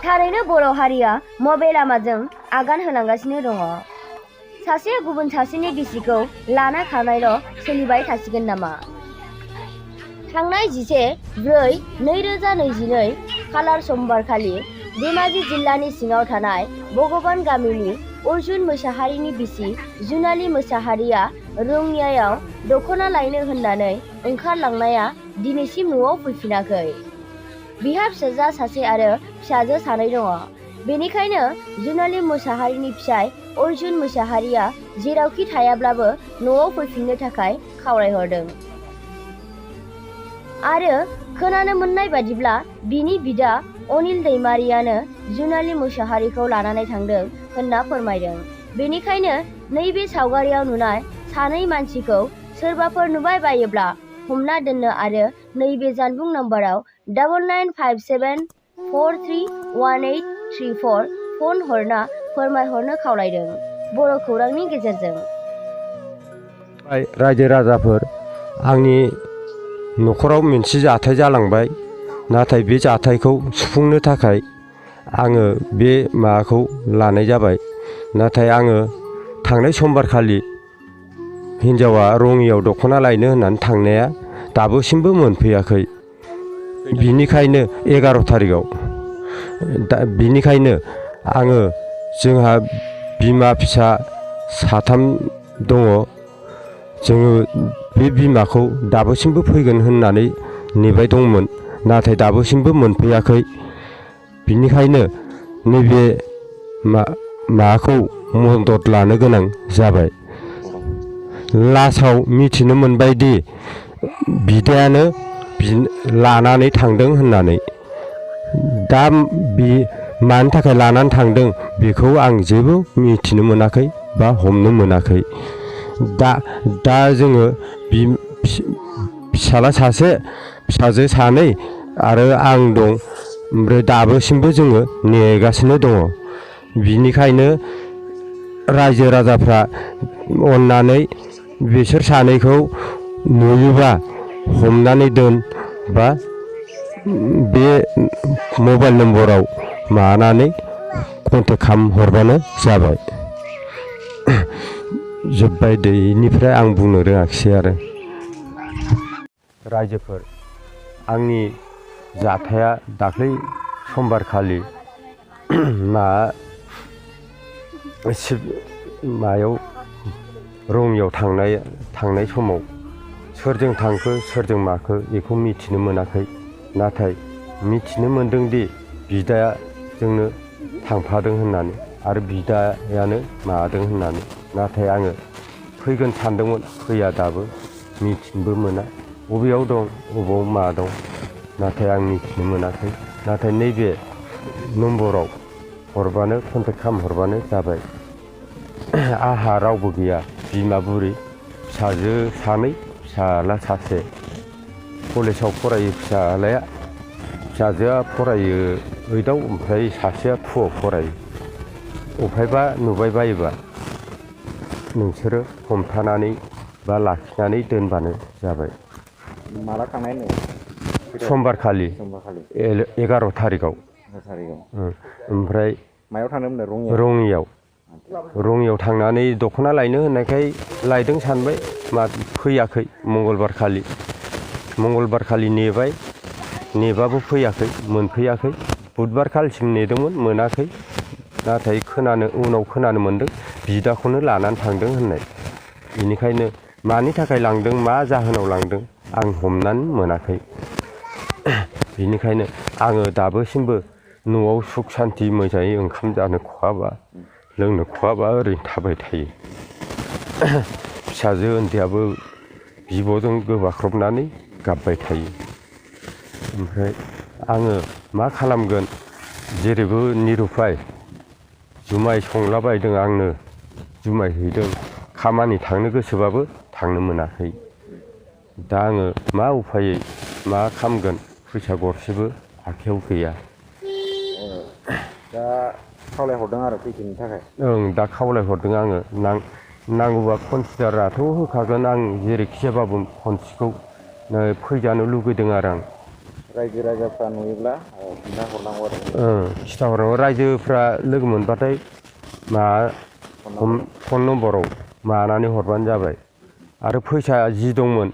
थारैनो बर' हारिया मबे लामाजों आगान होलांगासिनो दङ। सासे गुबुन सासेनि बिसिखौ लाना खारनायल' सोलिबाय थासिगोन नामा? थांनाय 11/4/2022 खालार समबारखालि धेमाजि जिल्लानि सिङाव थानाय भगबान गामिनि अर्जुन मोसाहारिनि बिसि जुनाली मोसाहारिया रङियायाव दख'ना लायनो होननानै ओंखारलांनाया दिनैसिम न'आव फैफिनाखै। बिहा फिसाज्ला सासे आरो फिसाजो सानै दङ। बेनिखायनो जुनाली मोसाहारिनि फिसाय अर्जुन मोसाहारिया जेरावखि थायाब्लाबो न'आव फैफिननो थाखाय खावलायहरदों। आरो खोनानो मोननाय बादिब्ला बिनि बिदा अनिल दैमारियानो जुनाली मोसाहारिखौ लानानै थांदों होनना फोरमायदों। बेनिखायनो नैबे सावगारियाव नुनाय सानै मानसिखौ सोरबाफोर नुबाय बायोब्ला हमना दोननो आरो नैबे जानबुं नम्बराव 9957431834 फन हरना फोरमायहरनो खावलायदों। बर' खौरांनि गेजेरजों रायजो राजाफोर, आंनि न'खराव मोनसे जाथाय जालांबाय। नाथाय बे जाथायखौ सुफुंनो थाखाय आङो बे माबाखौ लानाय जाबाय। नाथाय आङो थांनाय समबारखालि हिन्जावा रङियाव दख'ना लायनो होननानै थांनाया दाबोसिमबो मोनफैयाखै। बिनिखायनो 11 थारिखआव बिनिखायनो आङो जोंहा बिमा फिसा साथाम दङ। जोङो बे बिमाखौ दाबोसिमबो फैगोन होननानै नेबाय दंमोन। नाथाय दाबोसिमबो मोनफैयाखै। बिनिखायनो नैबे माबाखौ मदद लानो गोनां जाबाय। लासाव मिथिनो मोनबायदि बिदायानो लानानै थांदों होननानै। दा बे मानि थाखाय लानानै थांदों बेखौ आं जेबो मिथिनो मोनाखै बा हमनो मोनाखै। दा जोङो फिसाला सासे फिसाजो सानै आरो आं दं। ओमफ्राय दाबोसिमबो जोङो नेगासिनो दङ। बिनिखायनो रायजो राजाफ्रा अननानै बिसोर सानैखौ नुयोबा हमनानै दोन बा बे मबाइल नम्बराव माबानानै कन्टेक्ट खालामहरबानो जाबाय। जोब्बाय दैनिफ्राय आं बुंनो रोङाखिसै आरो। रायजोफोर, आंनि जाथाया दाख्लै समबारखालि मायाव रङियाव थांनाय समाव सोरजों थांखो सोरजों माखो बेखौ मिथिनो मोनाखै। नाथाय मिथिनो मोनदोंदि बिदाया जोंनो थांफादों होननानै आरो बिदायानो माबादों होननानै। नाथाय आङो फैगोन सानदोंमोन, फैया दाबो मिथिनोबो मोना बबेयाव दं बबाव मा दं। नाथाय आं मिथिनो मोनाखै। नाथाय नैबे नम्बराव हरबानो कन्टेक्ट खालामहरबानो जाबाय। आंहा रावबो गैया, बिमा बुरि, फिसाजो सानै, फिसाला सासे। कलेजाव फरायो फिसालाया, फिसाजोआ फरायो 8आव, ओमफ्राय सासेया 2आव फरायो। अफायबा नुबाय बायोबा नोंसोरो हमथानानै बा लाखिनानै दोनबानो जाबाय। माला थांनाय होनो? समबारखालि 11 थारिखआव। ओमफ्राय मायाव थांदोंमोन? रङियाव थांनानै दख'ना लायनो होननायखाय लायदों सानबाय। फैयाखै। मंगलबारखालि नेबाबो फैयाखै, मोनफैयाखै। बुधबारखालिसिम नेदोंमोन, मोनाखै। नाथाय उनाव खोनानो मोनदों बिदाखौनो लानानै थांदों होननाय। बेनिखायनो मानि थाखाय लांदों, मा जाहोनाव लांदों आं हमनानै मोनाखै। बिनिखायनो आङो दाबोसिमबो न'आव सुख सान्थि मोजाङै ओंखाम जानो खहाबा लोंनो खहाबा ओरैनो थाबाय थायो। फिसाजो उन्दैयाबो बिब'जों गोबाख्रबनानै गाबबाय थायो। ओमफ्राय आङो मा खालामगोन, जेरैबो निरुपाय। जुमाय संलाबायदों आंनो, जुमाय हैदों। खामानि थांनो गोसोबाबो थांनो मोनाखै। दा आङो मा उफायै मा खालामगोन, फैसा गरसेबो आखाइयाव गैया। दा खावलायहरदों आरो फैफिननो थाखाय? दा खावलायहरदों आङो। नांगौबा कनसिडाराथ' होखागोन आं जेरैखि जाबाबो खनसेखौ फैजानो लुगैदों आरो आं। रायजो राजाफ्रा नुयोब्ला खिन्थाहरनांगौ आरो। खिथाहरनांगौ रायजोफ्रा लोगो मोनबाथाय फन नम्बराव मानानै हरबानो जाबाय। आरो फैसा जि दंमोन